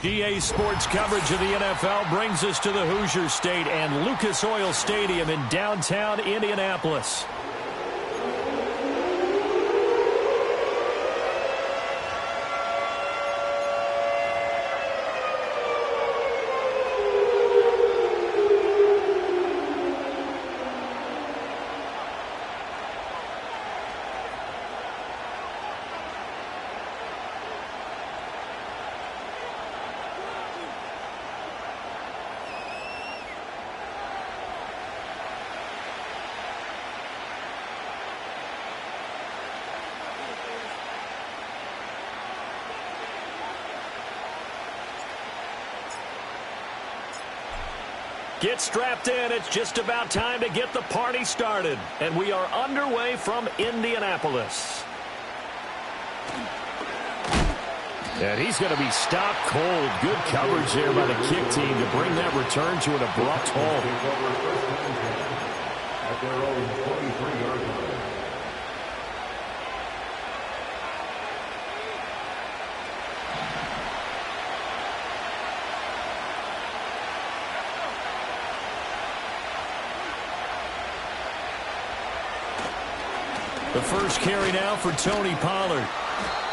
EA Sports coverage of the NFL brings us to the Hoosier State and Lucas Oil Stadium in downtown Indianapolis. Get strapped in. It's just about time to get the party started. And we are underway from Indianapolis. And he's going to be stopped cold. Good coverage there by the kick team to bring that return to an abrupt halt. At their own 23-yard line. The first carry now for Tony Pollard.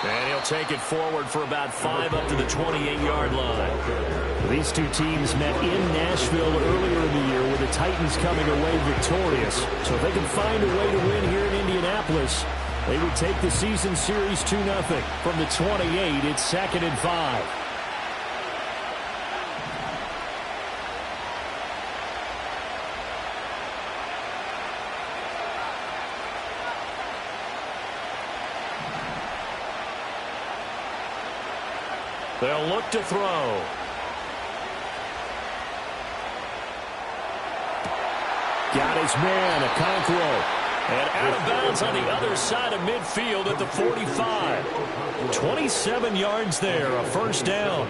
And he'll take it forward for about 5 up to the 28-yard line. These two teams met in Nashville earlier in the year with the Titans coming away victorious. So if they can find a way to win here in Indianapolis, they would take the season series 2-0. From the 28, it's 2nd and 5. They'll look to throw. Got his man, Okonkwo. And out of bounds on the other side of midfield at the 45. 27 yards there, a first down.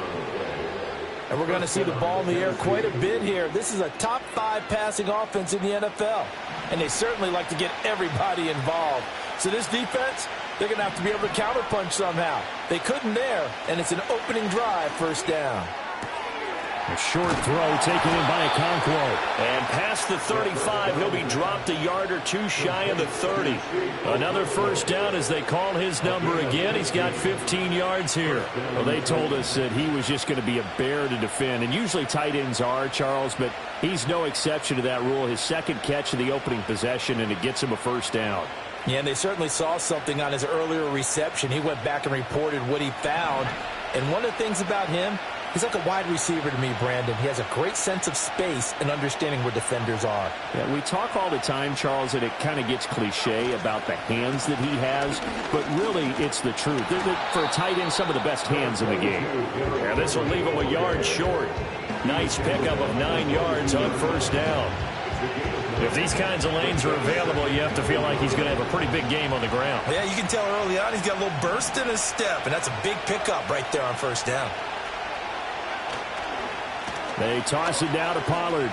And we're going to see the ball in the air quite a bit here. This is a top 5 passing offense in the NFL. And they certainly like to get everybody involved. So this defense, they're going to have to be able to counterpunch somehow. They couldn't there, and it's an opening drive, first down. A short throw taken in by Okonkwo. And past the 35, he'll be dropped a yard or two shy of the 30. Another first down as they call his number again. He's got 15 yards here. Well, they told us that he was just going to be a bear to defend. And usually tight ends are, Charles, but he's no exception to that rule. His second catch of the opening possession, and it gets him a first down. Yeah, and they certainly saw something on his earlier reception. He went back and reported what he found. And one of the things about him, he's like a wide receiver to me, Brandon. He has a great sense of space and understanding where defenders are. Yeah, we talk all the time, Charles, and it kind of gets cliche about the hands that he has, but really it's the truth. For a tight end, some of the best hands in the game. Yeah, this will leave him a yard short. Nice pickup of 9 yards on first down. If these kinds of lanes are available, you have to feel like he's going to have a pretty big game on the ground. Yeah, you can tell early on he's got a little burst in his step, and that's a big pickup right there on first down. They toss it down to Pollard.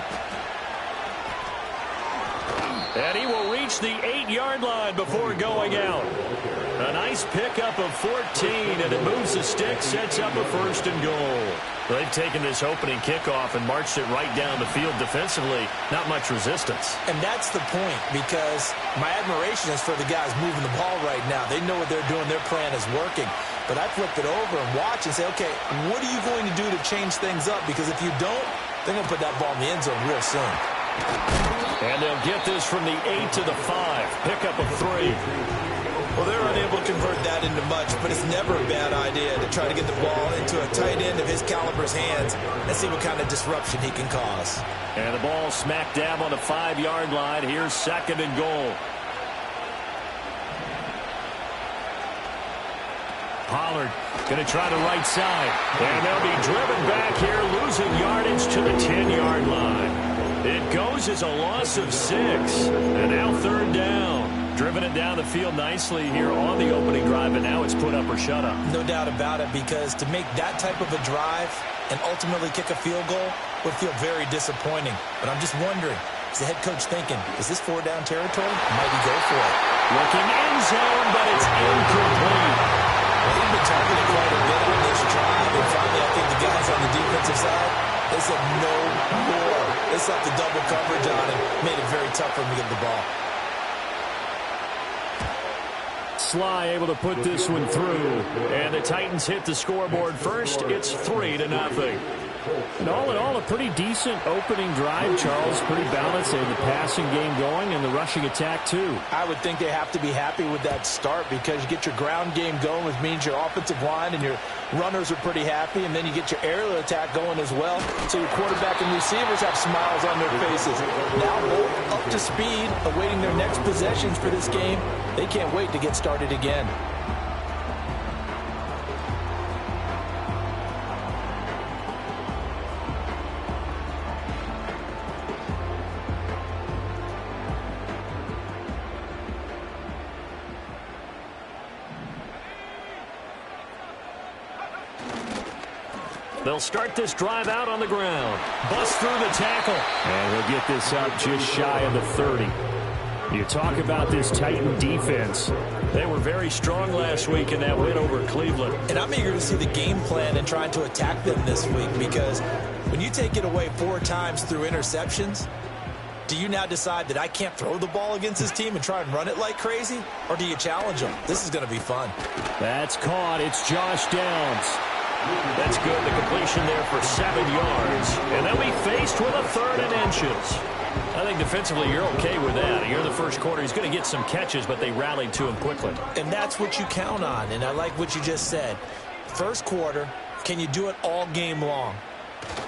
And he will reach the 8-yard line before going out. A nice pickup of 14, and it moves the stick, sets up a first and goal. They've taken this opening kickoff and marched it right down the field defensively. Not much resistance. And that's the point, because my admiration is for the guys moving the ball right now. They know what they're doing. Their plan is working. But I flip it over and watch and say, okay, what are you going to do to change things up? Because if you don't, they're going to put that ball in the end zone real soon. And they'll get this from the 8 to the 5. Pickup of 3. Well, they're unable to convert that into much, but it's never a bad idea to try to get the ball into a tight end of his caliber's hands and see what kind of disruption he can cause. And the ball smack dab on the 5-yard line. Here's 2nd and goal. Pollard going to try the right side. And they'll be driven back here, losing yardage to the 10-yard line. It goes as a loss of 6. And now 3rd down. Driven it down the field nicely here on the opening drive, and now it's put up or shut up. No doubt about it, because to make that type of a drive and ultimately kick a field goal would feel very disappointing. But I'm just wondering, is the head coach thinking, is this 4-down territory? Might he go for it? Looking end zone, but it's incomplete. Well, he's been targeted quite a bit on this drive, and finally I think the guys on They said no more. They slapped the double coverage on him. Made it very tough for him to get the ball. Sly able to put this one through. And the Titans hit the scoreboard first. It's 3-0. And all in all, a pretty decent opening drive, Charles. Pretty balanced. They had the passing game going and the rushing attack, too. I would think they have to be happy with that start because you get your ground game going, which means your offensive line and your runners are pretty happy, and then you get your aerial attack going as well. So your quarterback and receivers have smiles on their faces. Now both up to speed, awaiting their next possessions for this game. They can't wait to get started again. They'll start this drive out on the ground. Bust through the tackle. And he'll get this up just shy of the 30. You talk about this Titan defense. They were very strong last week in that win over Cleveland. And I'm eager to see the game plan and trying to attack them this week because when you take it away 4 times through interceptions, do you now decide that I can't throw the ball against this team and try and run it like crazy? Or do you challenge them? This is going to be fun. That's caught. It's Josh Downs. That's good. The completion there for 7 yards. And they'll be faced with a 3rd and inches. I think defensively you're okay with that. Here in the first quarter, he's going to get some catches, but they rallied to him quickly. And that's what you count on. And I like what you just said. First quarter, can you do it all game long?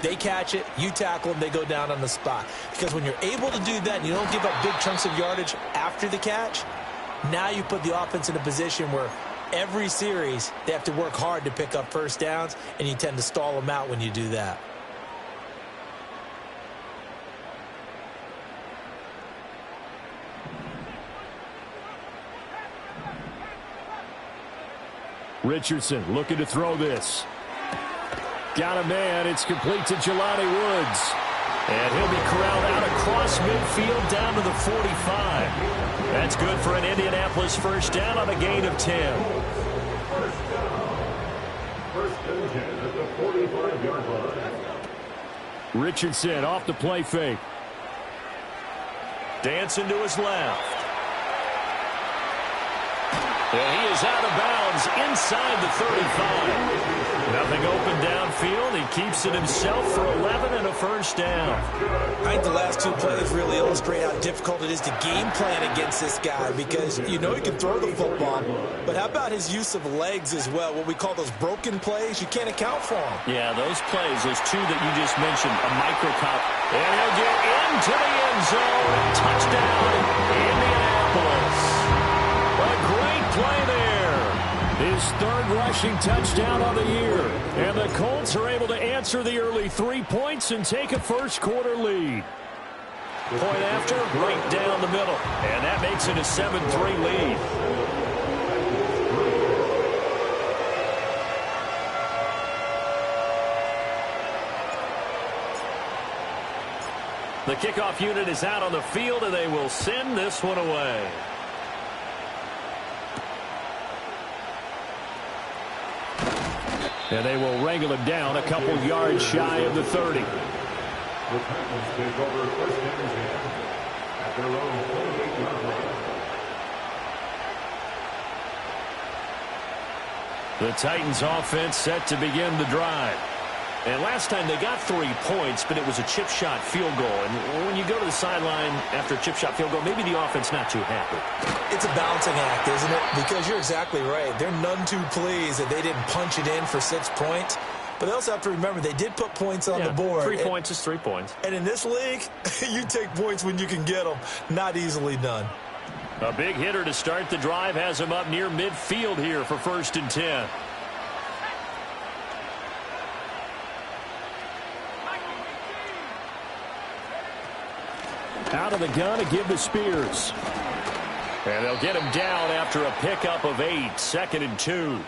They catch it, you tackle them, they go down on the spot. Because when you're able to do that and you don't give up big chunks of yardage after the catch, now you put the offense in a position where every series, they have to work hard to pick up first downs, and you tend to stall them out when you do that. Richardson looking to throw this. Got a man. It's complete to Jelani Woods. And he'll be corralled out across midfield down to the 45. That's good for an Indianapolis first down on a gain of 10. First and 10 at the 45-yard line. Richardson off the play fake. Dancing to his left. And he is out of bounds inside the 35. Nothing open downfield. He keeps it himself for 11 and a first down. I think the last 2 plays really illustrate how difficult it is to game plan against this guy because you know he can throw the football, but how about his use of legs as well, what we call those broken plays? You can't account for them. Yeah, those plays, those 2 that you just mentioned, a microcosm. And he'll get into the end zone. Touchdown, Indianapolis. A great play there. His 3rd rushing touchdown on the year. And the Colts are able to answer the early 3 points and take a first quarter lead. Point after, right down the middle. And that makes it a 7-3 lead. The kickoff unit is out on the field, and they will send this one away. And they will wrangle him down a couple yards shy of the 30. The Titans take over first and 10 at their own 28-yard line. The Titans offense set to begin the drive. And last time they got 3 points, but it was a chip shot field goal. And when you go to the sideline after a chip shot field goal, maybe the offense not too happy. It's a balancing act, isn't it? Because you're exactly right. They're none too pleased that they didn't punch it in for 6 points. But they also have to remember they did put points on the board. 3 points is 3 points. And in this league, you take points when you can get them. Not easily done. A big hitter to start the drive has him up near midfield here for 1st and 10. Out of the gun to give to Spears. And they'll get him down after a pickup of 8. 2nd and 2.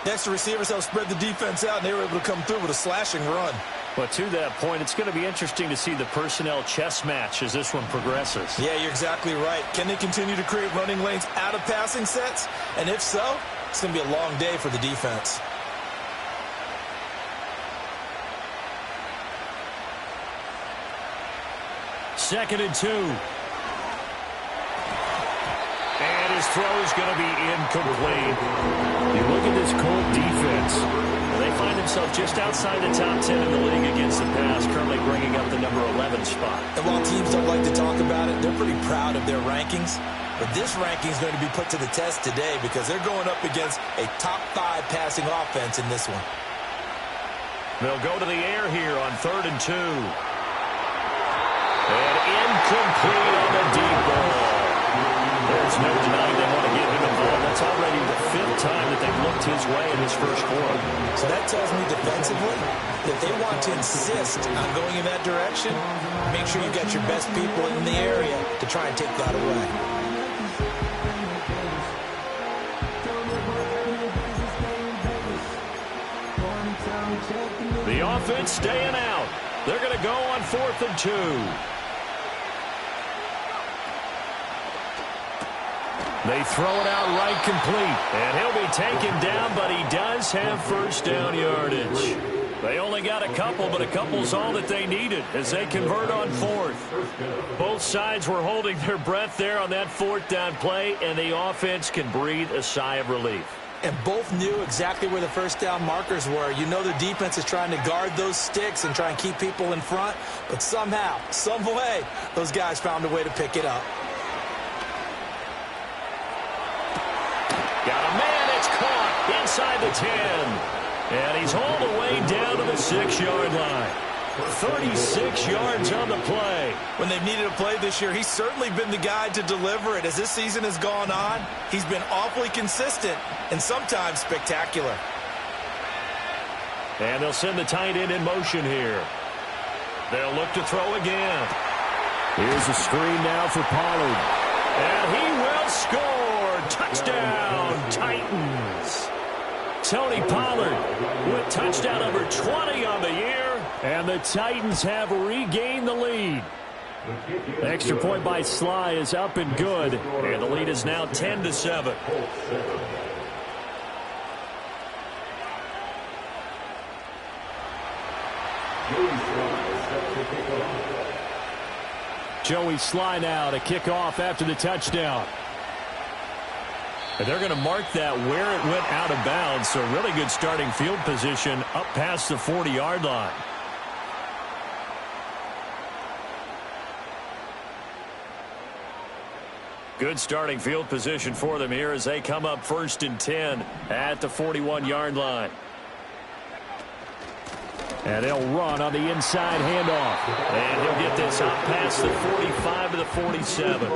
Next, the receivers helped spread the defense out, and they were able to come through with a slashing run. But to that point, it's going to be interesting to see the personnel chess match as this one progresses. Yeah, you're exactly right. Can they continue to create running lanes out of passing sets? And if so, it's going to be a long day for the defense. 2nd and 2. And his throw is going to be incomplete. You look at this Colt defense. They find themselves just outside the top 10 in the league against the pass, currently bringing up the number 11 spot. And while teams don't like to talk about it, they're pretty proud of their rankings. But this ranking is going to be put to the test today because they're going up against a top 5 passing offense in this one. They'll go to the air here on 3rd and 2. And incomplete on the deep ball. There's no denying they want to get him involved. That's already the 5th time that they've looked his way in this first quarter. So that tells me defensively that they want to insist on going in that direction. Make sure you got your best people in the area to try and take that away. The offense staying out. They're going to go on 4th and 2. They throw it out right complete. And he'll be taken down, but he does have first down yardage. They only got a couple, but a couple's all that they needed as they convert on 4th. Both sides were holding their breath there on that 4th down play, and the offense can breathe a sigh of relief. And both knew exactly where the first down markers were. You know the defense is trying to guard those sticks and try and keep people in front, but somehow, some way, those guys found a way to pick it up. Got a man, it's caught inside the 10. And he's all the way down to the 6-yard line. 36 yards on the play. When they've needed a play this year, he's certainly been the guy to deliver it. As this season has gone on, he's been awfully consistent and sometimes spectacular. And they'll send the tight end in motion here. They'll look to throw again. Here's a screen now for Pollard. And he will score. Touchdown, Titans. Tony Pollard with touchdown number 20 on the year. And the Titans have regained the lead. The extra point by Sly is up and good. And the lead is now 10-7. Joey Sly now to kick off after the touchdown. And they're going to mark that where it went out of bounds. So really good starting field position up past the 40-yard line. Good starting field position for them here as they come up 1st and 10 at the 41-yard line. And they'll run on the inside handoff. And he'll get this up past the 45 to the 47.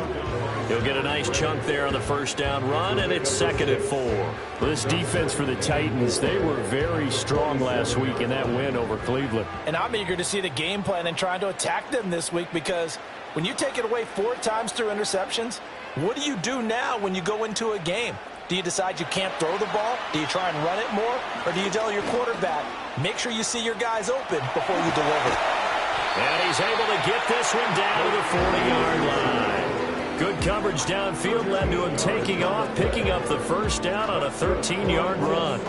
He'll get a nice chunk there on the first down run, and it's 2nd and 4. This defense for the Titans, they were very strong last week in that win over Cleveland. And I'm eager to see the game plan and trying to attack them this week because when you take it away 4 times through interceptions, what do you do now when you go into a game? Do you decide you can't throw the ball? Do you try and run it more? Or do you tell your quarterback, make sure you see your guys open before you deliver? And he's able to get this one down to the 40-yard line. Good coverage downfield led to him taking off, picking up the first down on a 13-yard run.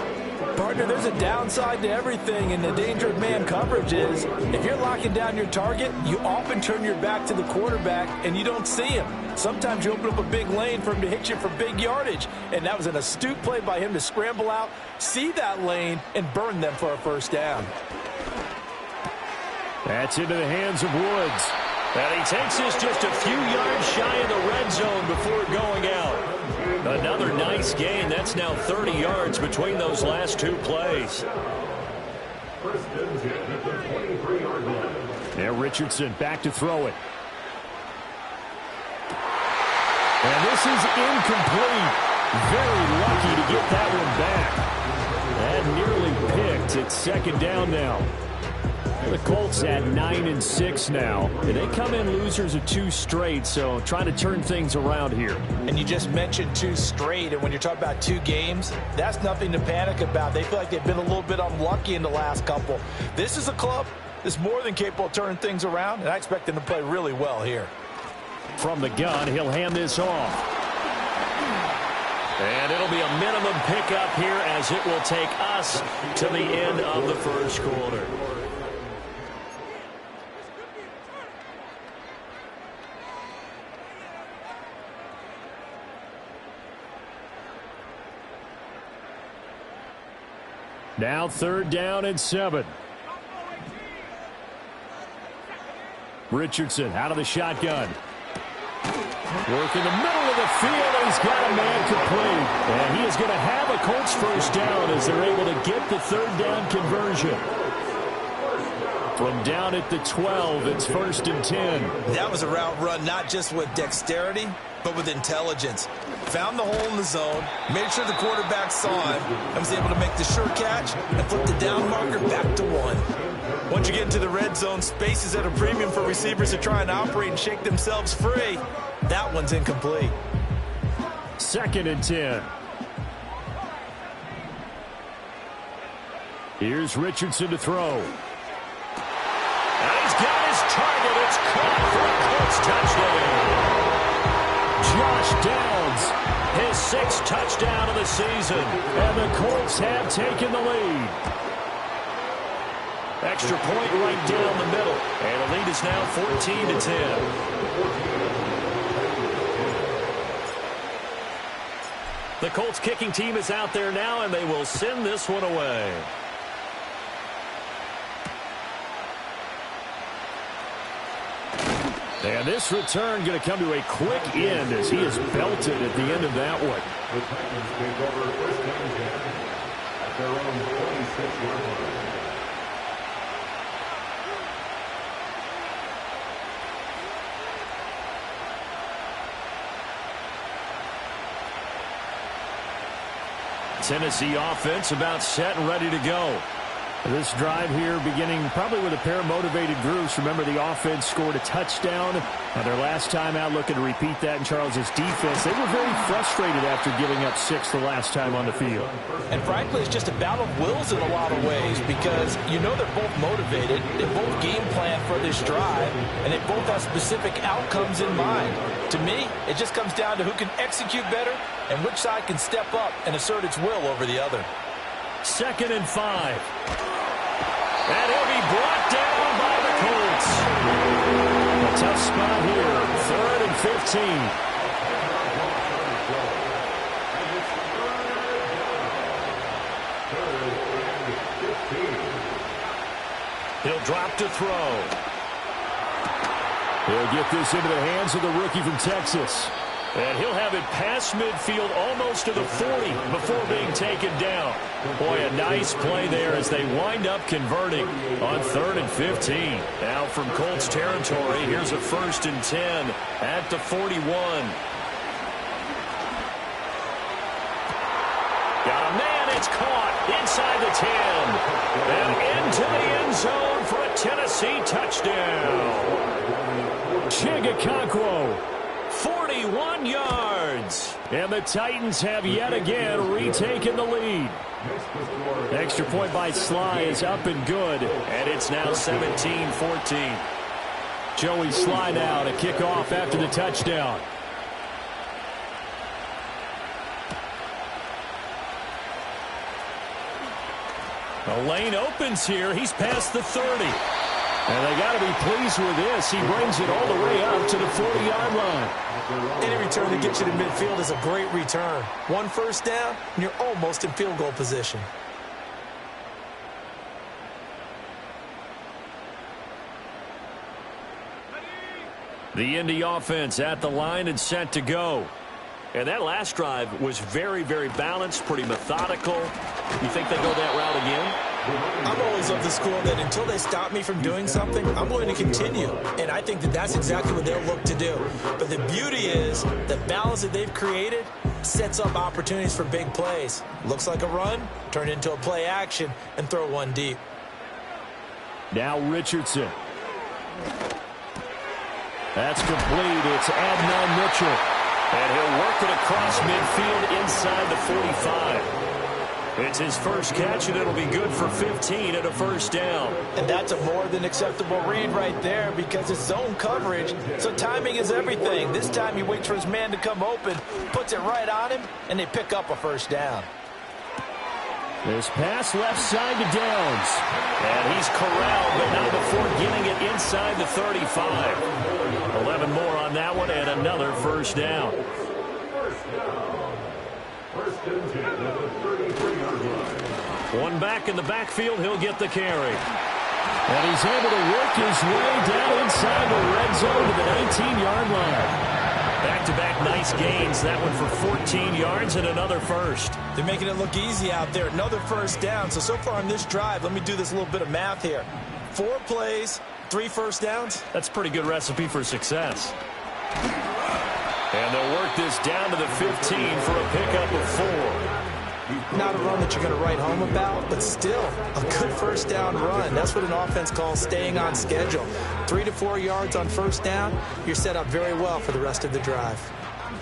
Partner, there's a downside to everything, and the danger of man coverage is if you're locking down your target, you often turn your back to the quarterback and you don't see him. Sometimes you open up a big lane for him to hit you for big yardage, and that was an astute play by him to scramble out, see that lane, and burn them for a first down. That's into the hands of Woods. And he takes this just a few yards shy of the red zone before going out. Another nice gain. That's now 30 yards between those last 2 plays. Now Richardson back to throw it. And this is incomplete. Very lucky to get that one back. And nearly picked. It's 2nd down now. The Colts at 9-6 now. They come in losers of 2 straight, so trying to turn things around here. And you just mentioned 2 straight, and when you're talking about 2 games, that's nothing to panic about. They feel like they've been a little bit unlucky in the last couple. This is a club that's more than capable of turning things around, and I expect them to play really well here. From the gun, he'll hand this off. And it'll be a minimum pickup here as it will take us to the end of the first quarter. Now 3rd down and 7. Richardson out of the shotgun. Work in the middle of the field, and he's got a man complete. And he is going to have a Colts first down as they're able to get the 3rd down conversion. From down at the 12, it's 1st and 10. That was a route run not just with dexterity, but with intelligence. Found the hole in the zone, made sure the quarterback saw him, and was able to make the sure catch and flip the down marker back to 1. Once you get into the red zone, space is at a premium for receivers to try and operate and shake themselves free. That one's incomplete. 2nd and 10. Here's Richardson to throw. And he's got his target. It's caught for a Colts touchdown. Josh Downs, his 6th touchdown of the season. And the Colts have taken the lead. Extra point right down the middle. And the lead is now 14 to 10. The Colts kicking team is out there now, and they will send this one away. And this return going to come to a quick end as he is belted at the end of that one. The Titans take over 1st and 10 at their own 26-yard line. Tennessee offense about set and ready to go. This drive here beginning probably with a pair of motivated groups. Remember, the offense scored a touchdown. Their last time out, looking to repeat that in Charles's defense. They were very frustrated after giving up 6 the last time on the field. And frankly, it's just a battle of wills in a lot of ways because you know they're both motivated. They both game plan for this drive, and they both have specific outcomes in mind. To me, it just comes down to who can execute better and which side can step up and assert its will over the other. 2nd and 5. And he'll be brought down by the Colts. A tough spot here. 3rd and 15. He'll drop to throw. He'll get this into the hands of the rookie from Texas. And he'll have it past midfield almost to the 40 before being taken down. Boy, a nice play there as they wind up converting on 3rd and 15. Now from Colts territory, here's a 1st and 10 at the 41. Got a man, it's caught inside the 10. And into the end zone for a Tennessee touchdown. Chigakonkwo. 41 yards. And the Titans have yet again retaken the lead. Extra point by Sly is up and good. And it's now 17-14. Joey Sly now to kick off after the touchdown. The lane opens here. He's past the 30. And they got to be pleased with this. He brings it all the way up to the 40-yard line. Any return that gets you to midfield is a great return. 1 first down, and you're almost in field goal position. The Indy offense at the line and set to go. And that last drive was very, very balanced, pretty methodical. You think they go that route again? I'm always of the school that until they stop me from doing something, I'm going to continue. And I think that that's exactly what they'll look to do. But the beauty is the balance that they've created sets up opportunities for big plays. Looks like a run, turn into a play action, and throw one deep. Now Richardson. That's complete. It's Adnan Mitchell. And he'll work it across midfield inside the 45. It's his first catch, and it'll be good for 15 and a first down. And that's a more than acceptable read right there because it's zone coverage, so timing is everything. This time he waits for his man to come open, puts it right on him, and they pick up a first down. This pass left side to Downs. And he's corralled, but not before getting it inside the 35. 11 more on that one, and another first down. First and 10 at the 33-yard line. One back in the backfield, he'll get the carry. And he's able to work his way down inside the red zone to the 18-yard line. Back-to-back nice gains. That one for 14 yards and another first. They're making it look easy out there. Another first down. So far on this drive, let me do this little bit of math here. 4 plays, 3 first downs. That's a pretty good recipe for success. And they'll work this down to the 15 for a pickup of 4. Not a run that you're going to write home about, but still a good first down run. That's what an offense calls staying on schedule. 3 to 4 yards on first down, you're set up very well for the rest of the drive.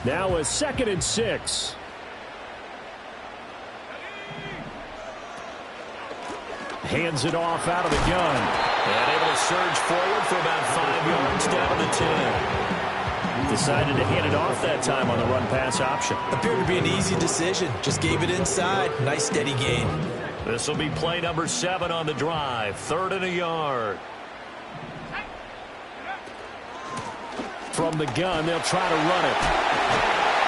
Now a 2nd and 6. Hands it off out of the gun. And able to surge forward for about 5 yards down to the 10. Decided to hand it off that time on the run-pass option. Appeared to be an easy decision. Just gave it inside. Nice steady gain. This will be play number 7 on the drive. 3rd and a yard. From the gun, they'll try to run it.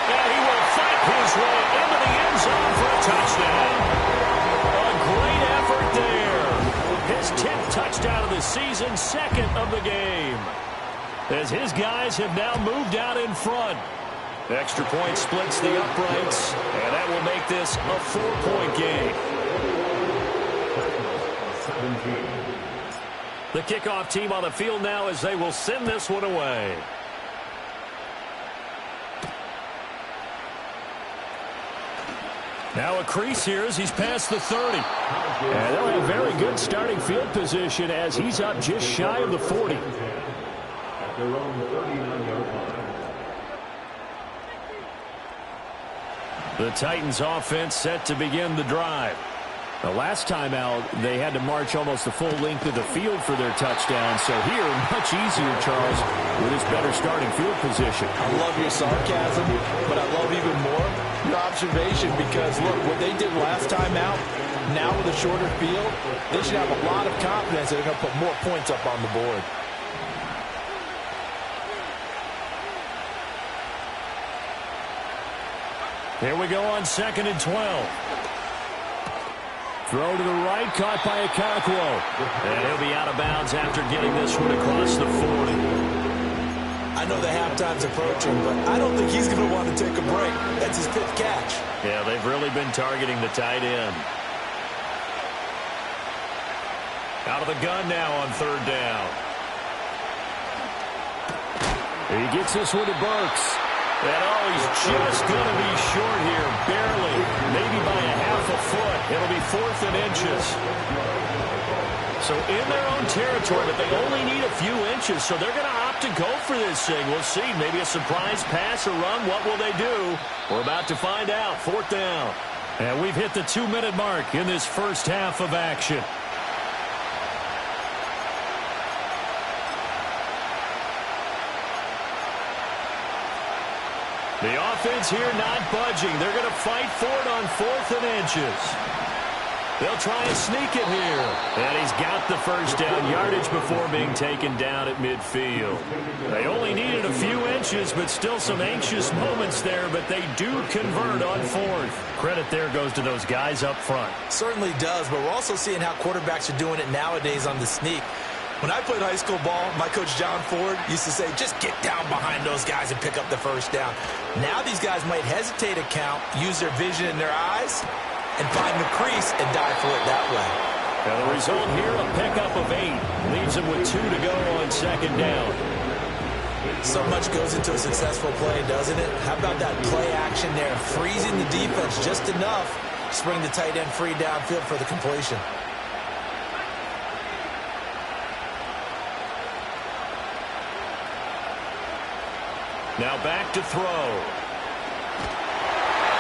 And he will fight his way into the end zone for a touchdown. A great effort there. His 10th touchdown of the season, 2nd of the game. As his guys have now moved out in front. Extra point splits the uprights, and that will make this a 4-point game. The kickoff team on the field now as they will send this one away. Now a crease here as he's past the 30. And they'll have very good starting field position as he's up just shy of the 40. Their own 39-yard line. The Titans offense set to begin the drive. The last time out, they had to march almost the full length of the field for their touchdown. So here, much easier, Charles, with his better starting field position. I love your sarcasm, but I love even more your observation because, look, what they did last time out, now with a shorter field, they should have a lot of confidence that they're going to put more points up on the board. Here we go on 2nd and 12. Throw to the right, caught by Okonkwo. And he'll be out of bounds after getting this one across the 40. I know the halftime's approaching, but I don't think he's going to want to take a break. That's his 5th catch. Yeah, they've really been targeting the tight end. Out of the gun now on 3rd down. He gets this one to Burks. And he's just going to be short here, barely, maybe by a half a foot. It'll be 4th and inches. So in their own territory, but they only need a few inches, so they're going to opt to go for this thing. We'll see. Maybe a surprise pass or run. What will they do? We're about to find out. 4th down. And we've hit the 2-minute mark in this first half of action. The offense here not budging. They're going to fight for it on 4th and inches. They'll try and sneak it here. And he's got the first down yardage before being taken down at midfield. They only needed a few inches, but still some anxious moments there, but they do convert on 4th. Credit there goes to those guys up front. Certainly does, but we're also seeing how quarterbacks are doing it nowadays on the sneak. When I played high school ball, my coach John Ford used to say, just get down behind those guys and pick up the first down. Now these guys might hesitate a count, use their vision in their eyes, and find the crease and dive for it that way. Now the result here, a pickup of 8. Leaves them with 2 to go on 2nd down. So much goes into a successful play, doesn't it? How about that play action there, freezing the defense just enough to bring the tight end free downfield for the completion. Now back to throw.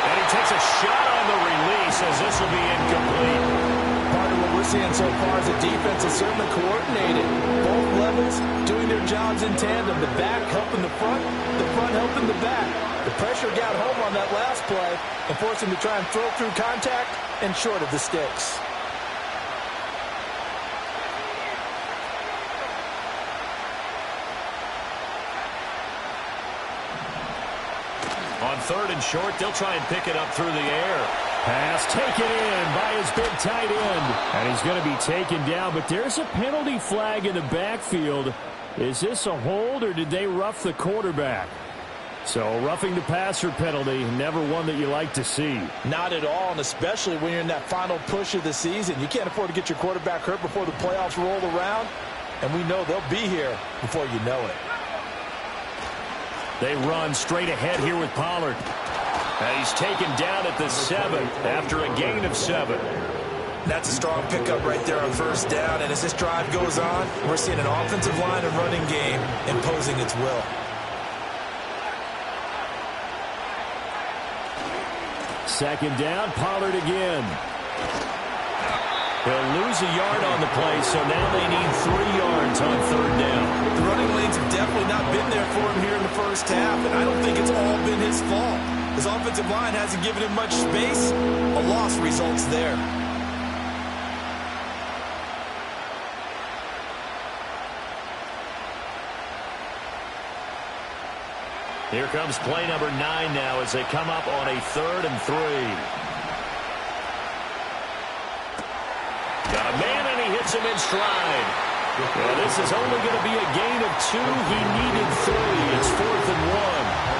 And he takes a shot on the release as this will be incomplete. Part of what we're seeing so far is the defense is certainly coordinated. Both levels doing their jobs in tandem. The back helping the front helping the back. The pressure got home on that last play and forced him to try and throw through contact and short of the sticks. On 3rd and short, they'll try and pick it up through the air. Pass taken in by his big tight end. And he's going to be taken down, but there's a penalty flag in the backfield. Is this a hold, or did they rough the quarterback? So roughing the passer penalty, never one that you like to see. Not at all, and especially when you're in that final push of the season. You can't afford to get your quarterback hurt before the playoffs roll around, and we know they'll be here before you know it. They run straight ahead here with Pollard. And he's taken down at the 7 after a gain of 7. That's a strong pickup right there on first down, and as this drive goes on, we're seeing an offensive line and running game imposing its will. Second down, Pollard again. He'll lose a yard on the play, so now they need 3 yards on third down. The running lanes have definitely not been there for him here in the first half, and I don't think it's all been his fault. His offensive line hasn't given him much space. A loss results there. Here comes play number 9 now as they come up on a 3rd and 3. Got a man, and he hits him in stride. Well, this is only going to be a gain of 2. He needed 3. It's 4th and 1.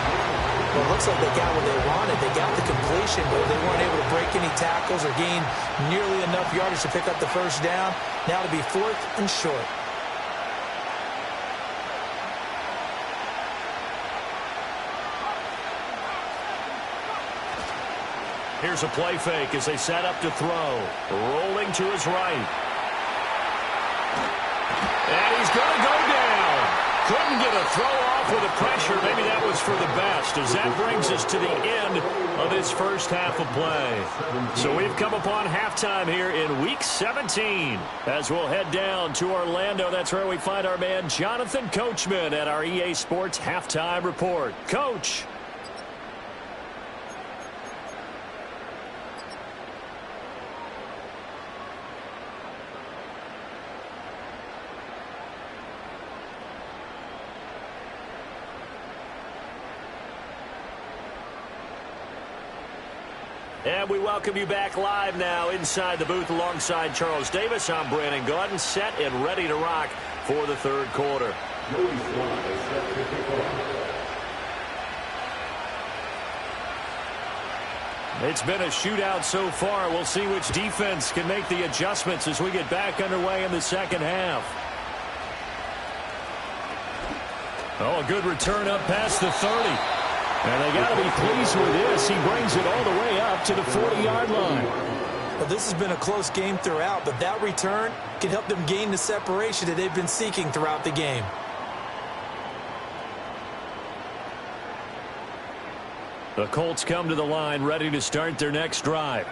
Well, it looks like they got what they wanted. They got the completion, but they weren't able to break any tackles or gain nearly enough yardage to pick up the first down. Now to be 4th and short. Here's a play fake as they set up to throw. Rolling to his right. And he's going to go down. Couldn't get a throw off with the pressure. Maybe that was for the best, as that brings us to the end of this first half of play. So we've come upon halftime here in Week 17. As we'll head down to Orlando, that's where we find our man Jonathan Coachman at our EA Sports Halftime Report. Coach. And we welcome you back live now inside the booth alongside Charles Davis. I'm Brandon Gaudin, set and ready to rock for the third quarter. It's been a shootout so far. We'll see which defense can make the adjustments as we get back underway in the second half. Oh, a good return up past the 30. And they got to be pleased with this. He brings it all the way up to the 40-yard line. Well, this has been a close game throughout, but that return can help them gain the separation that they've been seeking throughout the game. The Colts come to the line ready to start their next drive.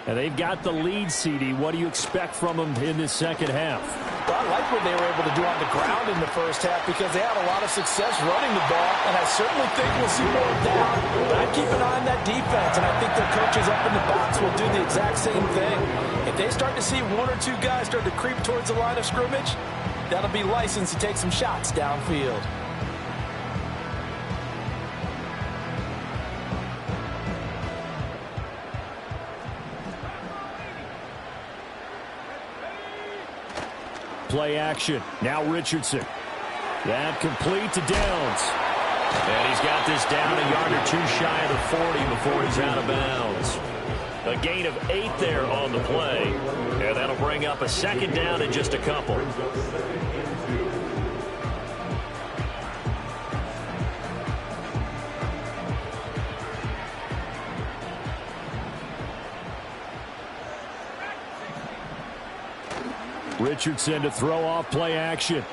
And they've got the lead, CD. What do you expect from them in this second half? Well, I like what they were able to do on the ground in the first half because they had a lot of success running the ball, and I certainly think we'll see more of that. But I'd keep an eye on that defense, and I think their coaches up in the box will do the exact same thing. If they start to see 1 or 2 guys start to creep towards the line of scrimmage, that'll be licensed to take some shots downfield. Play action. Now Richardson. That complete to Downs. And he's got this down a yard or 2 shy of the 40 before he's out of bounds. A gain of 8 there on the play. And that'll bring up a second down in just a couple. Richardson to throw off play action.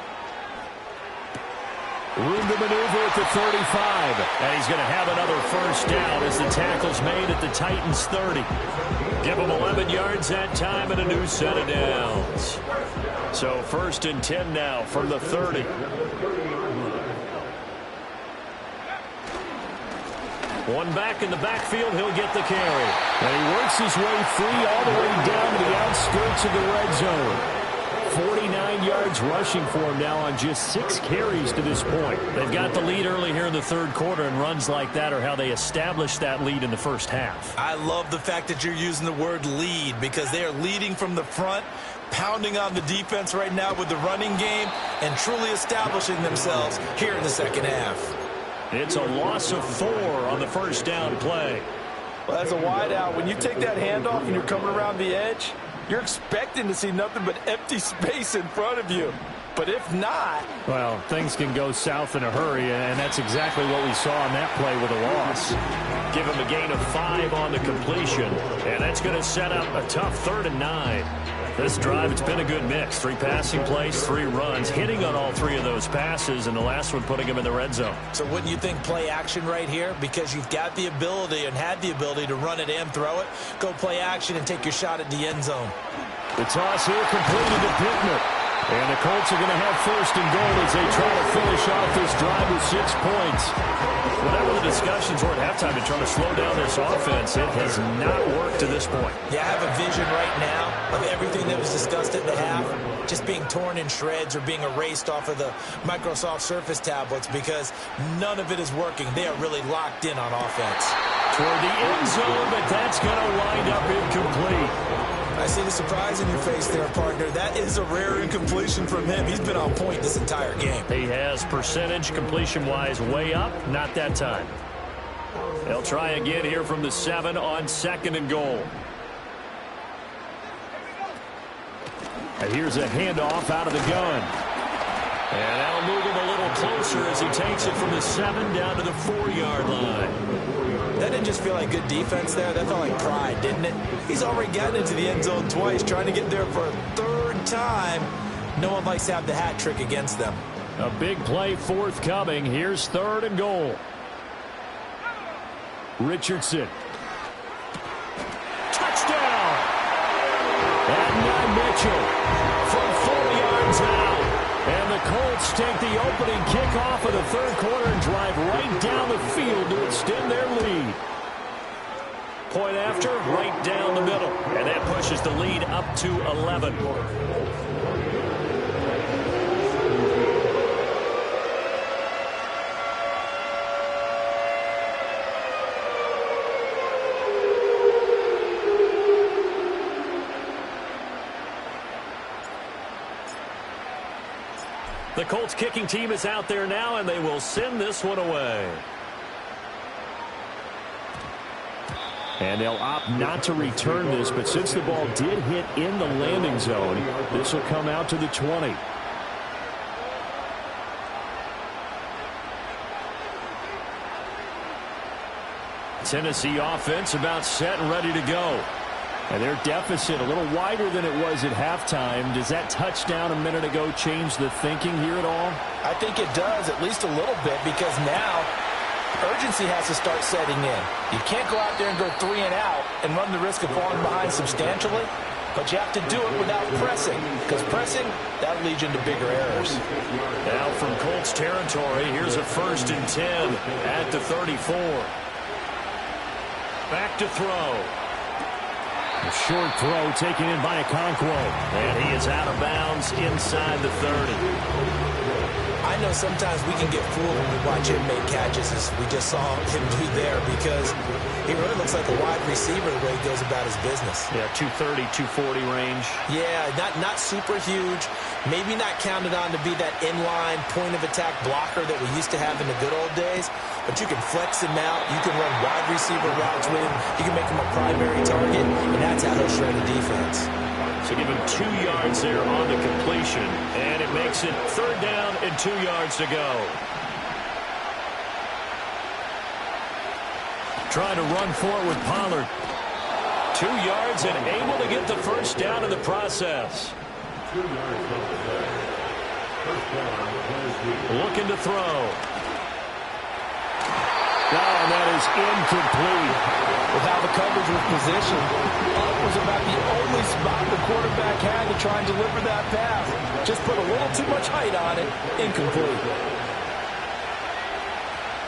Room to maneuver at the 35. And he's going to have another first down as the tackle's made at the Titans' 30. Give him 11 yards that time and a new set of downs. So 1st and 10 now from the 30. One back in the backfield, he'll get the carry. And he works his way free all the way down to the outskirts of the red zone. 49 yards rushing for him now on just 6 carries to this point. They've got the lead early here in the third quarter, and runs like that are how they established that lead in the first half. I love the fact that you're using the word lead, because they are leading from the front, pounding on the defense right now with the running game, and truly establishing themselves here in the second half. It's a loss of 4 on the first down play. Well, as a wideout, when you take that handoff and you're coming around the edge, you're expecting to see nothing but empty space in front of you. But if not... well, things can go south in a hurry, and that's exactly what we saw on that play with a loss. Give him a gain of 5 on the completion, and that's going to set up a tough 3rd and 9. This drive, it's been a good mix. 3 passing plays, 3 runs, hitting on all 3 of those passes, and the last one putting him in the red zone. So wouldn't you think play action right here? Because you've got the ability and had the ability to run it and throw it. Go play action and take your shot at the end zone. The toss here completed to Pittman. And the Colts are going to have 1st and goal as they try to finish off this drive with 6 points. Whatever the discussions were at halftime to try to slow down this offense, it has not worked to this point. Yeah, I have a vision right now of everything that was discussed at the half just being torn in shreds or being erased off of the Microsoft Surface tablets, because none of it is working. They are really locked in on offense. Toward the end zone, but that's going to wind up incomplete. I see the surprise in your face there, partner. That is a rare incompletion from him. He's been on point this entire game. He has percentage completion-wise way up, not that time. They'll try again here from the 7 on 2nd and goal. And here's a handoff out of the gun. And that'll move him a little closer as he takes it from the 7 down to the 4-yard line. That didn't just feel like good defense there. That felt like pride, didn't it? He's already gotten into the end zone twice, trying to get there for a 3rd time. No one likes to have the hat trick against them. A big play forthcoming. Here's 3rd and goal. Richardson. Touchdown! And now Mitchell from 4 yards out. And the Colts take the opening kickoff of the 3rd quarter and drive right down the field to extend their lead. Point after, right down the middle. And that pushes the lead up to 11. The Colts kicking team is out there now, and they will send this one away. And they'll opt not to return this, but since the ball did hit in the landing zone, this will come out to the 20. Tennessee offense about set and ready to go. And their deficit a little wider than it was at halftime. Does that touchdown a minute ago change the thinking here at all? I think it does, at least a little bit, because now urgency has to start setting in. You can't go out there and go 3 and out and run the risk of falling behind substantially, but you have to do it without pressing, because pressing, that leads you into bigger errors. Now from Colts territory, here's a 1st and 10 at the 34. Back to throw. A short throw taken in by Okonkwo. And he is out of bounds inside the 30. I know sometimes we can get fooled when we watch him make catches, as we just saw him do there, because he really looks like a wide receiver the way he goes about his business. Yeah, 230, 240 range. Yeah, not super huge. Maybe not counted on to be that inline point-of-attack blocker that we used to have in the good old days, but you can flex him out. You can run wide receiver routes with him. You can make him a primary target, and that's how he'll shred a defense. So give him 2 yards there on the completion, and it makes it 3rd down and 2 yards to go. Trying to run for it with Pollard. 2 yards and able to get the 1st down in the process. 2 yards on the play. 1st down, Tennessee. Looking to throw. And that is incomplete. With how the coverage was positioned, up was about the only spot the quarterback had to try and deliver that pass. Just put a little too much height on it. Incomplete.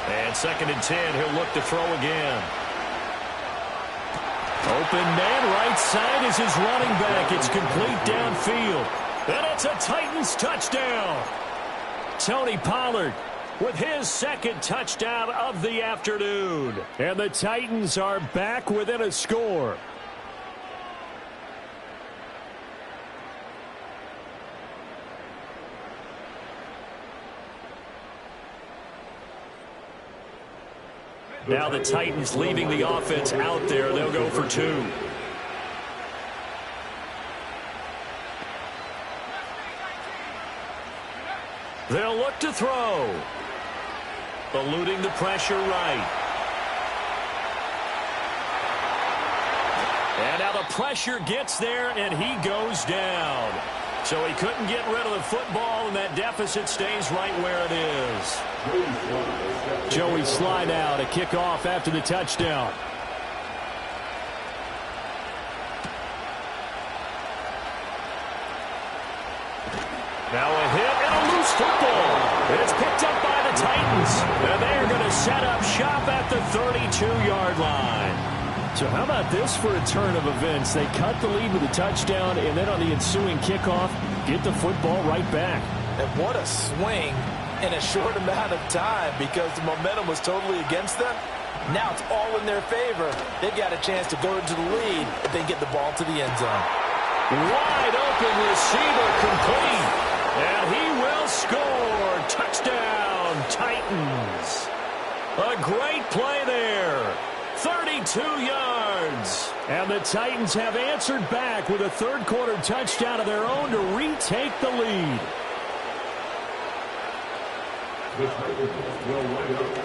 And 2nd and 10, he'll look to throw again. Open man, right side is his running back. It's complete downfield. And it's a Titans touchdown. Tony Pollard with his second touchdown of the afternoon. And the Titans are back within a score. Now the Titans leaving the offense out there. They'll go for two. They'll look to throw. Eluding the pressure right. And now the pressure gets there, and he goes down. So he couldn't get rid of the football, and that deficit stays right where it is. Joey slide out, a kickoff after the touchdown. Now a hit and a loose football. It's picked up by the Titans. And they are going to set up shop at the 32-yard line. So how about this for a turn of events? They cut the lead with a touchdown, and then on the ensuing kickoff, get the football right back. And what a swing in a short amount of time, because the momentum was totally against them. Now it's all in their favor. They got a chance to go into the lead if they get the ball to the end zone. Wide open receiver complete. And he will score. Touchdown, Titans. A great play there. 32 yards. And the Titans have answered back with a third-quarter touchdown of their own to retake the lead.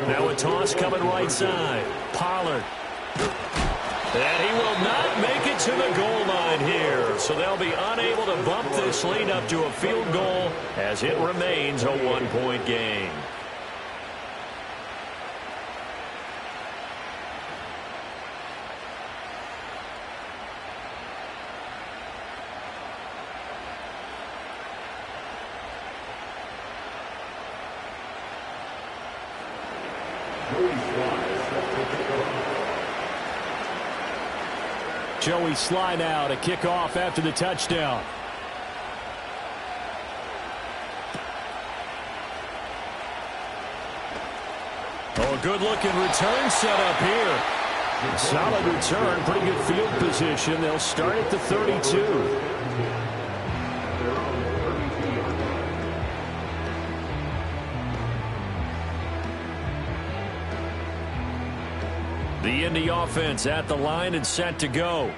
Now a toss coming right side. Pollard. And he will not make it to the goal line here. So they'll be unable to bump this lead up to a field goal as it remains a one-point game. Joey slide out, a kickoff after the touchdown. Oh, a good-looking return set up here. Solid return, pretty good field position. They'll start at the 32. The Indy offense at the line and set to go.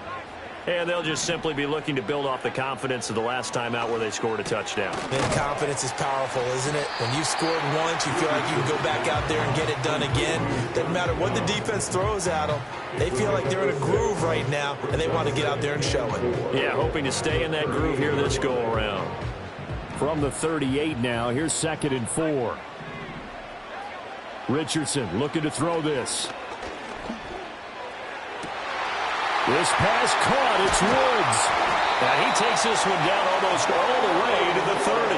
And they'll just simply be looking to build off the confidence of the last time out where they scored a touchdown. And confidence is powerful, isn't it? When you scored once, you feel like you can go back out there and get it done again. Doesn't matter what the defense throws at them. They feel like they're in a groove right now, and they want to get out there and show it. Yeah, hoping to stay in that groove here this go-around. From the 38 now, here's 2nd and 4. Richardson looking to throw this. This pass caught. It's Woods. And he takes this one down almost all the way to the 30.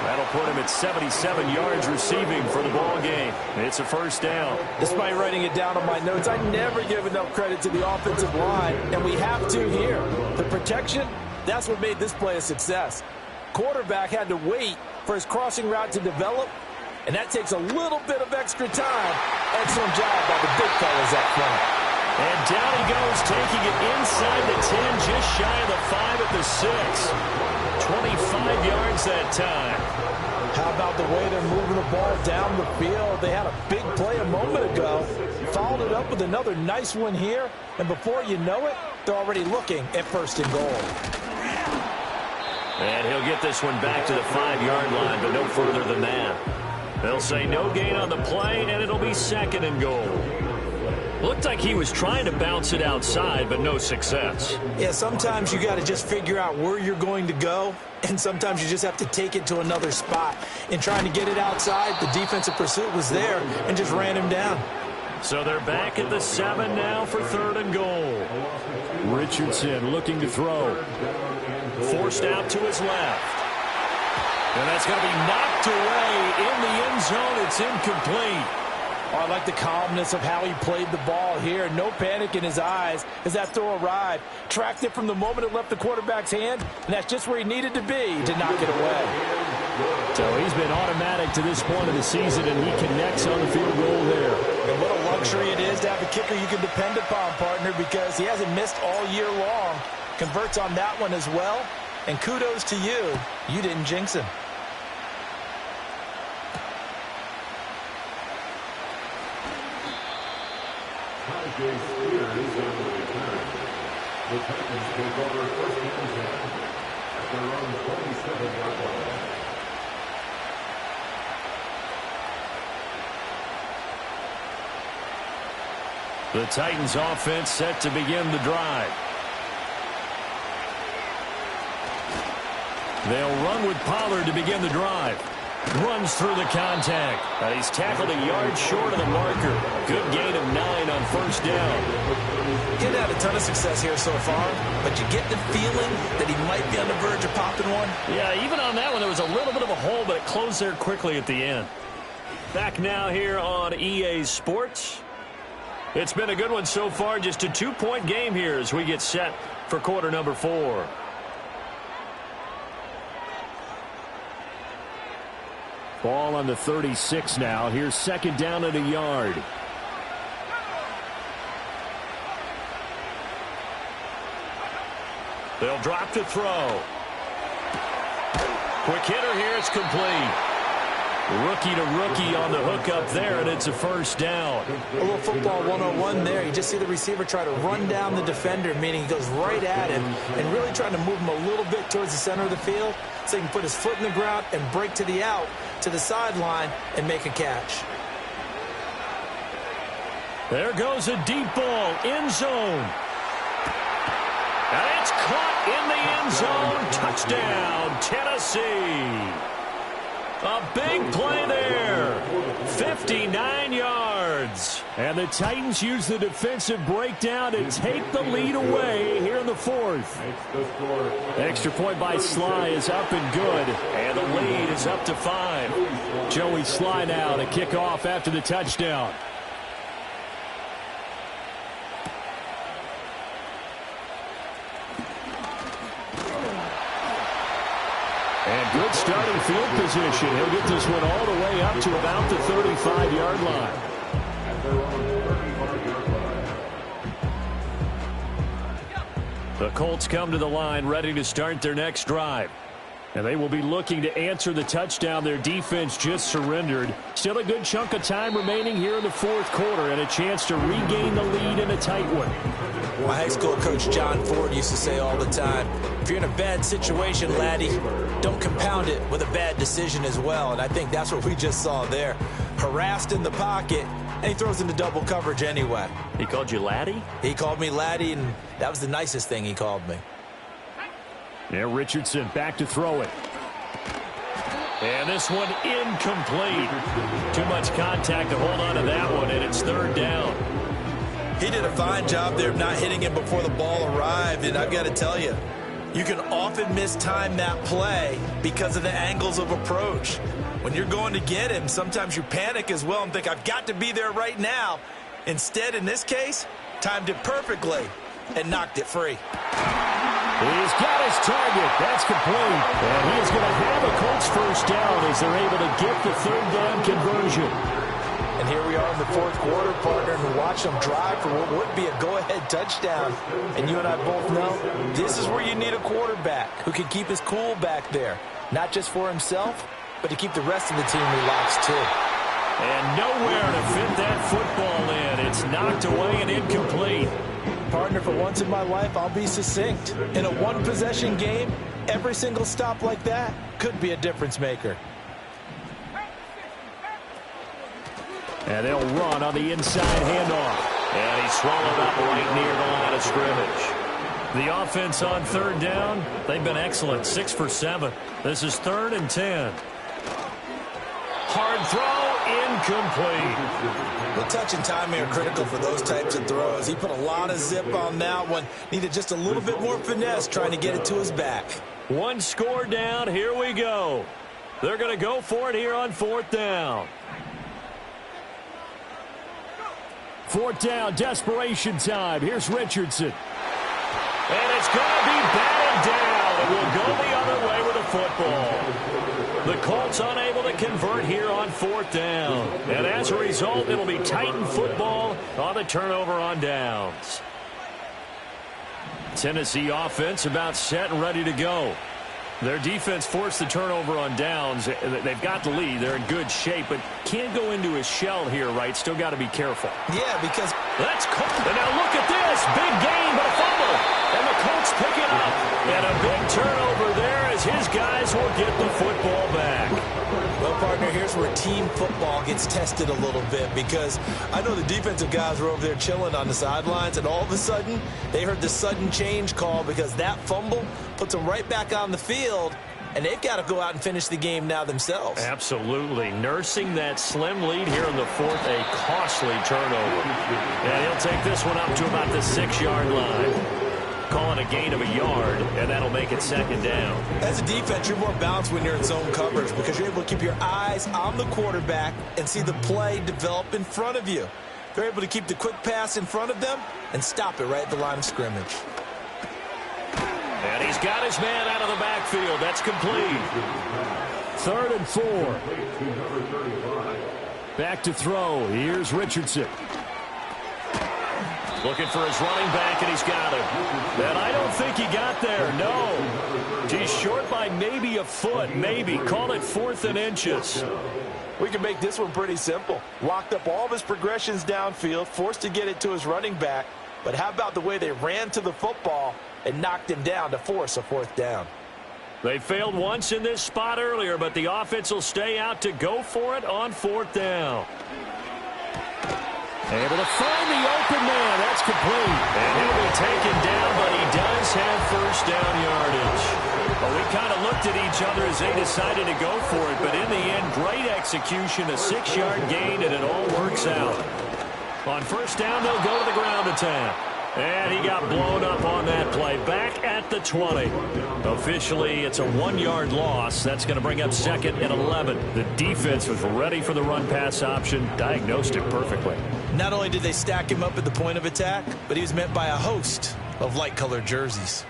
That'll put him at 77 yards receiving for the ball game. It's a first down. Despite writing it down on my notes, I never give enough credit to the offensive line, and we have to here. The protection, that's what made this play a success. Quarterback had to wait for his crossing route to develop, and that takes a little bit of extra time. Excellent job by the big fellas up front. And down he goes, taking it inside the 10, just shy of the 5 at the 6. 25 yards that time. How about the way they're moving the ball down the field? They had a big play a moment ago. Followed it up with another nice one here. And before you know it, they're already looking at 1st and goal. And he'll get this one back to the 5-yard line, but no further than that. They'll say no gain on the play, and it'll be 2nd and goal. Looked like he was trying to bounce it outside, but no success. Yeah, sometimes you got to just figure out where you're going to go, and sometimes you just have to take it to another spot. In trying to get it outside, the defensive pursuit was there and just ran him down. So they're back at the 7 now for 3rd and goal. Richardson looking to throw. Forced out to his left. And that's going to be knocked away in the end zone. It's incomplete. Oh, I like the calmness of how he played the ball here. No panic in his eyes as that throw arrived. Tracked it from the moment it left the quarterback's hand, and that's just where he needed to be to knock it away. So he's been automatic to this point of the season, and he connects on the field goal there. And what a luxury it is to have a kicker you can depend upon, partner, because he hasn't missed all year long. Converts on that one as well. And kudos to you. You didn't jinx him. Spears is on the return. The Titans take over first and 10 at their own 27-yard line. The Titans offense set to begin the drive. They'll run with Pollard to begin the drive. Runs through the contact. And he's tackled a yard short of the marker. Good gain of 9 on first down. He hasn't had a ton of success here so far, but you get the feeling that he might be on the verge of popping one. Yeah, even on that one, there was a little bit of a hole, but it closed there quickly at the end. Back now here on EA Sports. It's been a good one so far. Just a 2-point game here as we get set for quarter number 4. Ball on the 36 now. Here's second down and a yard. They'll drop to throw. Quick hitter here. It's complete. Rookie to rookie on the hook up there, and it's a first down. A little football 101 there. You just see the receiver try to run down the defender, meaning he goes right at him and really trying to move him a little bit towards the center of the field so he can put his foot in the ground and break to the out, to the sideline, and make a catch. There goes a deep ball, end zone. And it's caught in the end zone. Touchdown, Tennessee. A big play there. 59 yards. And the Titans use the defensive breakdown to take the lead away here in the 4th. Extra point by Sly is up and good. And the lead is up to 5. Joey Sly now to kick off after the touchdown. And good starting field position. He'll get this one all the way up to about the 35-yard line. The Colts come to the line ready to start their next drive. And they will be looking to answer the touchdown their defense just surrendered. Still a good chunk of time remaining here in the 4th quarter and a chance to regain the lead in a tight one. My high school coach John Ford used to say all the time, if you're in a bad situation, laddie, don't compound it with a bad decision as well. And I think that's what we just saw there. Harassed in the pocket, and he throws into double coverage anyway. He called you laddie? He called me laddie, and that was the nicest thing he called me. Yeah, Richardson back to throw it. And this one incomplete. Too much contact to hold on to that one, and it's 3rd down. He did a fine job there of not hitting him before the ball arrived, and I've got to tell you, you can often mistime that play because of the angles of approach. When you're going to get him, sometimes you panic as well and think, I've got to be there right now. Instead, in this case, timed it perfectly and knocked it free. He's got his target. That's complete. And he is going to have a Colts first down as they're able to get the 3rd down conversion. And here we are in the 4th quarter, partner, and we watch them drive for what would be a go-ahead touchdown. And you and I both know this is where you need a quarterback who can keep his cool back there. Not just for himself, but to keep the rest of the team relaxed too. And nowhere to fit that football in. It's knocked away and incomplete. Partner, for once in my life, I'll be succinct. In a one-possession game, every single stop like that could be a difference maker. And they'll run on the inside handoff. And he's swallowed up right near the line of scrimmage. The offense on 3rd down, they've been excellent, 6 for 7. This is 3rd and 10. Hard throw, incomplete. The touch and timing are critical for those types of throws. He put a lot of zip on that one. Needed just a little bit more finesse trying to get it to his back. One score down. Here we go. They're going to go for it here on 4th down. 4th down, desperation time. Here's Richardson. And it's going to be batted down. It will go the other way with the football. The Colts unable to convert here on 4th down. And as a result, it'll be Titan football on the turnover on downs. Tennessee offense about set and ready to go. Their defense forced the turnover on downs. They've got the lead. They're in good shape, but can't go into a shell here, right? Still got to be careful. Yeah, because that's Colts. And now look at this. Big gain, but a fumble. And the Colts pick it up. And a big turnover there as his guys will get the football back. Well, partner, here's where team football gets tested a little bit, because I know the defensive guys were over there chilling on the sidelines, and all of a sudden they heard the sudden change call because that fumble puts them right back on the field, and they've got to go out and finish the game now themselves. Absolutely. Nursing that slim lead here in the 4th, a costly turnover. And he'll take this one up to about the 6-yard line. Calling a gain of a yard, and that'll make it 2nd down. As a defense, you're more balanced when you're in zone coverage because you're able to keep your eyes on the quarterback and see the play develop in front of you. They're able to keep the quick pass in front of them and stop it right at the line of scrimmage. And he's got his man out of the backfield. That's complete. 3rd and 4. Back to throw. Here's Richardson. Looking for his running back, and he's got him. And I don't think he got there. No. He's short by maybe a foot. Maybe. Call it 4th and inches. We can make this one pretty simple. Locked up all of his progressions downfield, forced to get it to his running back. But how about the way they ran to the football and knocked him down to force a 4th down? They failed once in this spot earlier, but the offense will stay out to go for it on 4th down. Able to find the open man. That's complete. And he'll be taken down, but he does have 1st down yardage. Well, we kind of looked at each other as they decided to go for it, but in the end, great execution, a 6-yard gain, and it all works out. On 1st down, they'll go to the ground attack. And he got blown up on that play. Back at the 20. Officially, it's a 1-yard loss. That's going to bring up 2nd and 11. The defense was ready for the run-pass option, diagnosed it perfectly. Not only did they stack him up at the point of attack, but he was met by a host of light-colored jerseys.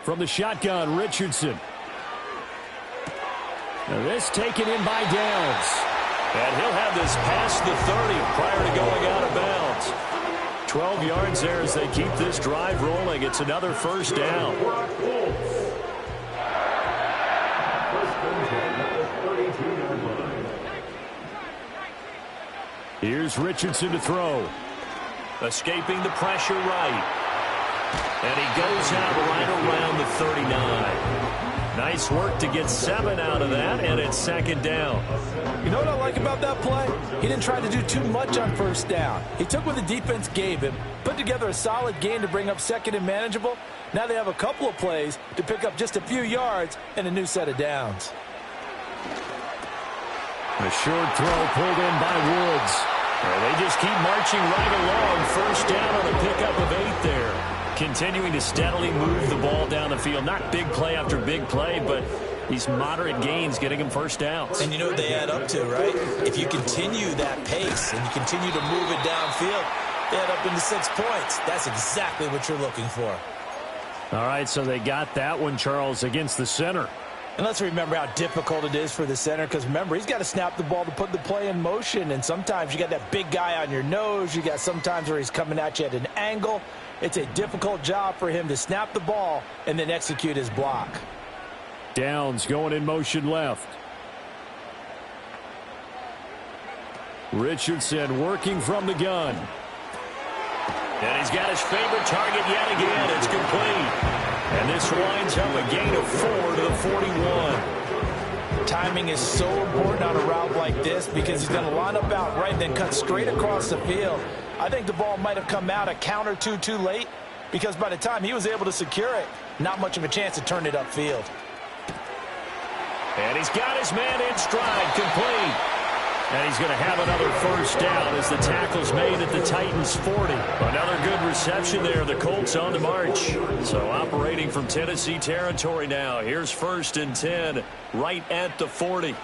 From the shotgun, Richardson. Now this taken in by Downs. And he'll have this past the 30 prior to going out of bounds. 12 yards there as they keep this drive rolling. It's another 1st down. Here's Richardson to throw. Escaping the pressure right. And he goes out right around the 39. Nice work to get 7 out of that, and it's 2nd down. You know what I like about that play? He didn't try to do too much on 1st down. He took what the defense gave him, put together a solid game to bring up 2nd and manageable. Now they have a couple of plays to pick up just a few yards and a new set of downs. A short throw pulled in by Woods. Well, they just keep marching right along. 1st down on a pickup of 8 there. Continuing to steadily move the ball down the field. Not big play after big play, but these moderate gains getting them 1st downs. And you know what they add up to, right? If you continue that pace and you continue to move it downfield, they add up into 6 points. That's exactly what you're looking for. All right, so they got that one, Charles, against the center. And let's remember how difficult it is for the center, because remember, he's got to snap the ball to put the play in motion, and sometimes you got that big guy on your nose. You got sometimes where he's coming at you at an angle. It's a difficult job for him to snap the ball and then execute his block. Downs going in motion left. Richardson working from the gun. And he's got his favorite target yet again. It's complete. And this winds up a gain of 4 to the 41. Timing is so important on a route like this because he's going to line up out right and then cut straight across the field. I think the ball might have come out a count or two too late because by the time he was able to secure it, not much of a chance to turn it upfield. And he's got his man in stride, complete. And he's going to have another 1st down as the tackle's made at the Titans' 40. Another good reception there. The Colts on the march. So operating from Tennessee territory now. Here's 1st and 10 right at the 40.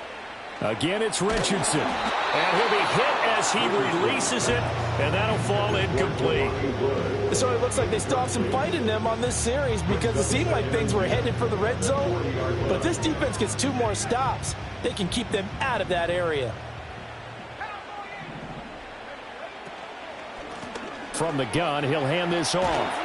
Again, it's Richardson. And he'll be hit as he releases it, and that'll fall incomplete. So it looks like they still have some fight in them on this series because it seemed like things were headed for the red zone. But if this defense gets 2 more stops, they can keep them out of that area. From the gun, he'll hand this off.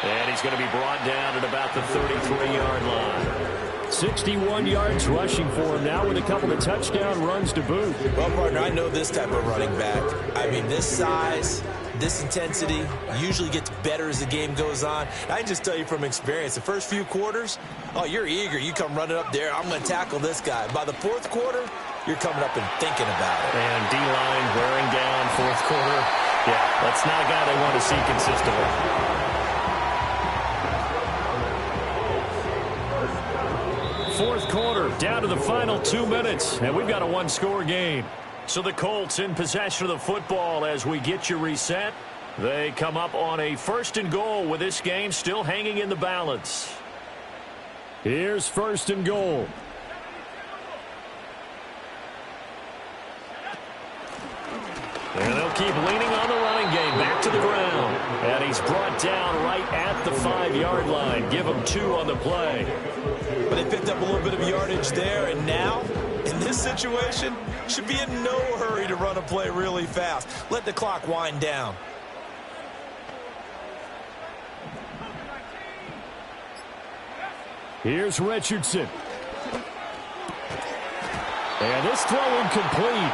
And he's going to be brought down at about the 33-yard line. 61 yards rushing for him now with a couple of touchdown runs to boot. Well, partner, I know this type of running back. I mean, this size, this intensity usually gets better as the game goes on. I can just tell you from experience, the first few quarters, oh, you're eager. You come running up there, I'm going to tackle this guy. By the fourth quarter, you're coming up and thinking about it. And D-line wearing down fourth quarter. Yeah, that's not a guy they want to see consistently. Fourth quarter, down to the final 2 minutes, and we've got a 1-score game. So the Colts in possession of the football as we get you reset. They come up on a 1st and goal with this game still hanging in the balance. Here's 1st and goal. And they'll keep leaning on the running game. Back to the ground. And he's brought down right at the 5-yard line. Give him 2 on the play. But they picked up a little bit of yardage there. And now, in this situation, should be in no hurry to run a play really fast. Let the clock wind down. Here's Richardson. And this throw incomplete.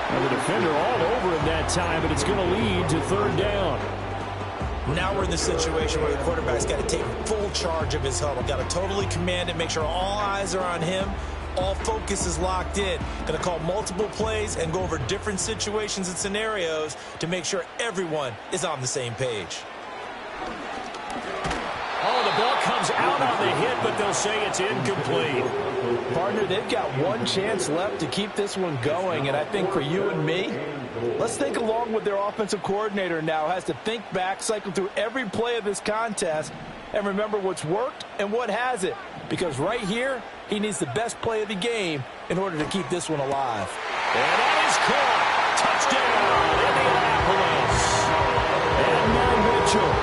And the defender all over him that time, but it's going to lead to 3rd down. Now we're in the situation where the quarterback's got to take full charge of his huddle. Got to totally command it, make sure all eyes are on him. All focus is locked in. Going to call multiple plays and go over different situations and scenarios to make sure everyone is on the same page. Oh, the ball comes out on the hit, but they'll say it's incomplete. Partner, they've got one chance left to keep this one going, and I think for you and me, let's think along with their offensive coordinator now. Has to think back, cycle through every play of this contest, and remember what's worked and what hasn't. Because right here, he needs the best play of the game in order to keep this one alive. And that is caught. Touchdown, Indianapolis. And now Mitchell.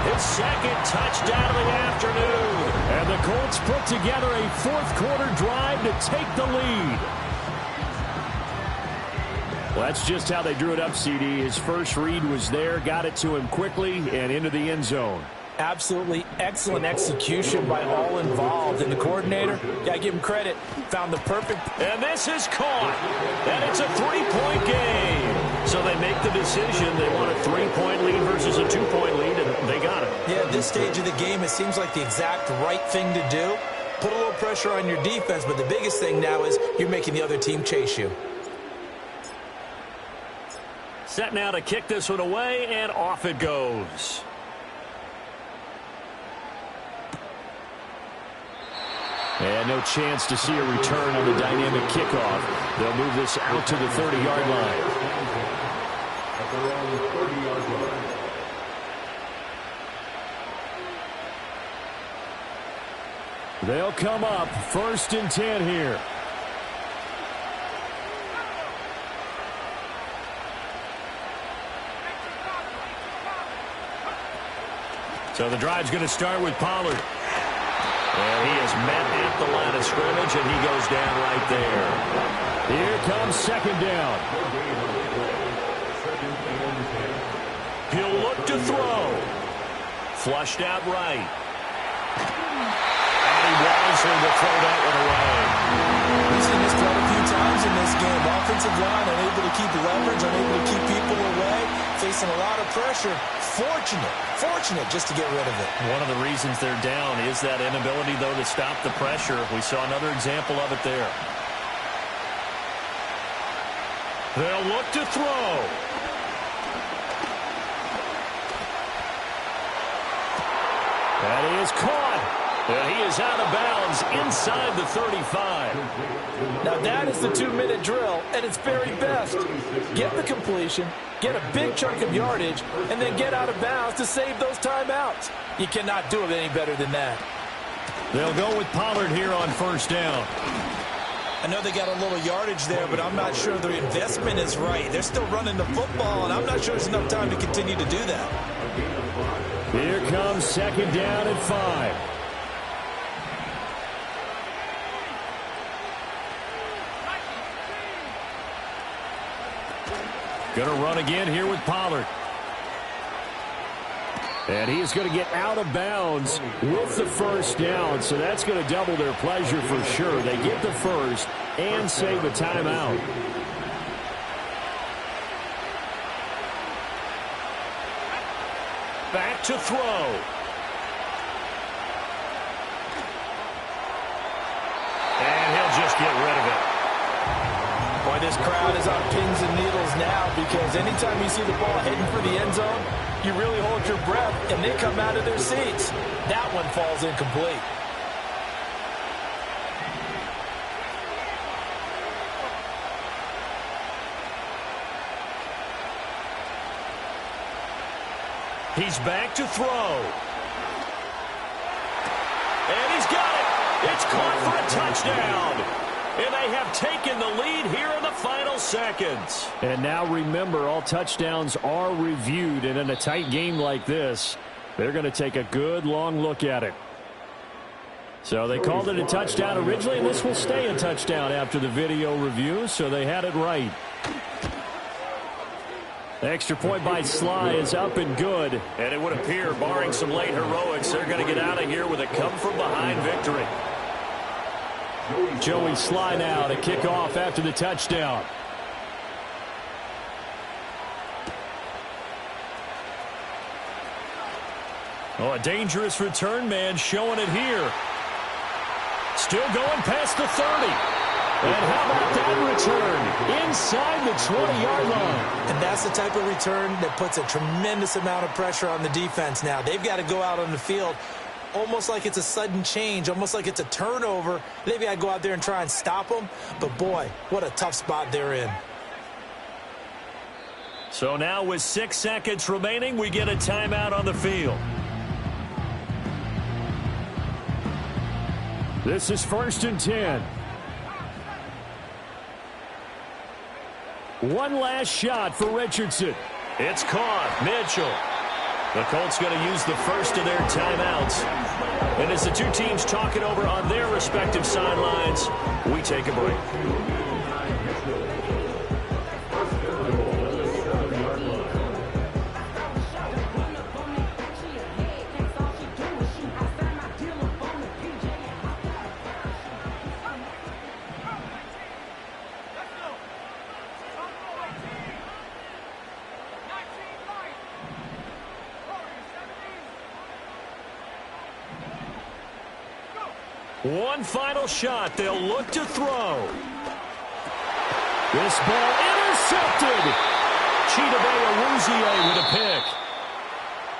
His 2nd touchdown of the afternoon. And the Colts put together a 4th quarter drive to take the lead. Well, that's just how they drew it up, CD. His first read was there, got it to him quickly, and into the end zone. Absolutely excellent execution by all involved. And the coordinator, gotta give him credit, found the perfect. And this is caught. And it's a 3-point game. So they make the decision. They want a 3-point lead versus a 2-point lead, and they got it. Yeah, at this stage of the game, it seems like the exact right thing to do. Put a little pressure on your defense, but the biggest thing now is you're making the other team chase you. Set now to kick this one away, and off it goes. And no chance to see a return on the dynamic kickoff. They'll move this out to the 30-yard line. At their own 30-yard line. They'll come up 1st and 10 here. So the drive's going to start with Pollard. And he is met at the line of scrimmage, and he goes down right there. Here comes 2nd down. He'll look to throw. Flushed out right. And he wisely will throw that one away. We've seen this throw a few times in this game. Offensive line unable to keep leverage, unable to keep people away, facing a lot of pressure. Fortunate just to get rid of it. One of the reasons they're down is that inability, though, to stop the pressure. We saw another example of it there. They'll look to throw. That is caught. And he is out of bounds inside the 35. Now that is the 2-minute drill at its very best. Get the completion, get a big chunk of yardage, and then get out of bounds to save those timeouts. You cannot do it any better than that. They'll go with Pollard here on 1st down. I know they got a little yardage there, but I'm not sure the investment is right. They're still running the football, and I'm not sure there's enough time to continue to do that. Here comes second down and 5. Going to run again here with Pollard. And he's going to get out of bounds with the first down, so that's going to double their pleasure for sure. They get the first and save a timeout. Back to throw. And he'll just get rid of it. Boy, this crowd is on pins and needles now because anytime you see the ball heading for the end zone, you really hold your breath, and they come out of their seats. That one falls incomplete. He's back to throw. And he's got it. It's caught for a touchdown. And they have taken the lead here in the final seconds. And now remember, all touchdowns are reviewed. And in a tight game like this, they're going to take a good long look at it. So they called it a touchdown originally, and this will stay a touchdown after the video review. So they had it right. The extra point by Sly is up and good. And it would appear, barring some late heroics, they're going to get out of here with a come-from-behind victory. Joey Sly now to kick off after the touchdown. Oh, a dangerous return man showing it here. Still going past the 30. And how about that return? Inside the 20-yard line. And that's the type of return that puts a tremendous amount of pressure on the defense now. They've got to go out on the field almost like it's a sudden change, almost like it's a turnover. Maybe I go out there and try and stop them. But, boy, what a tough spot they're in. So now with 6 seconds remaining, we get a timeout on the field. This is 1st and 10. One last shot for Richardson. It's caught. Mitchell. The Colts going to use the first of their timeouts. And as the two teams talk it over on their respective sidelines, we take a break. One final shot. They'll look to throw. This ball intercepted. Chidobe Awuzie with a pick.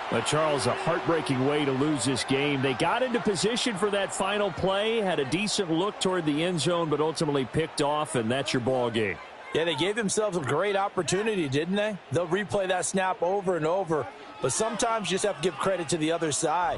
But Charles, a heartbreaking way to lose this game. They got into position for that final play, had a decent look toward the end zone, but ultimately picked off, and that's your ball game. Yeah, they gave themselves a great opportunity, didn't they? They'll replay that snap over and over, but sometimes you just have to give credit to the other side.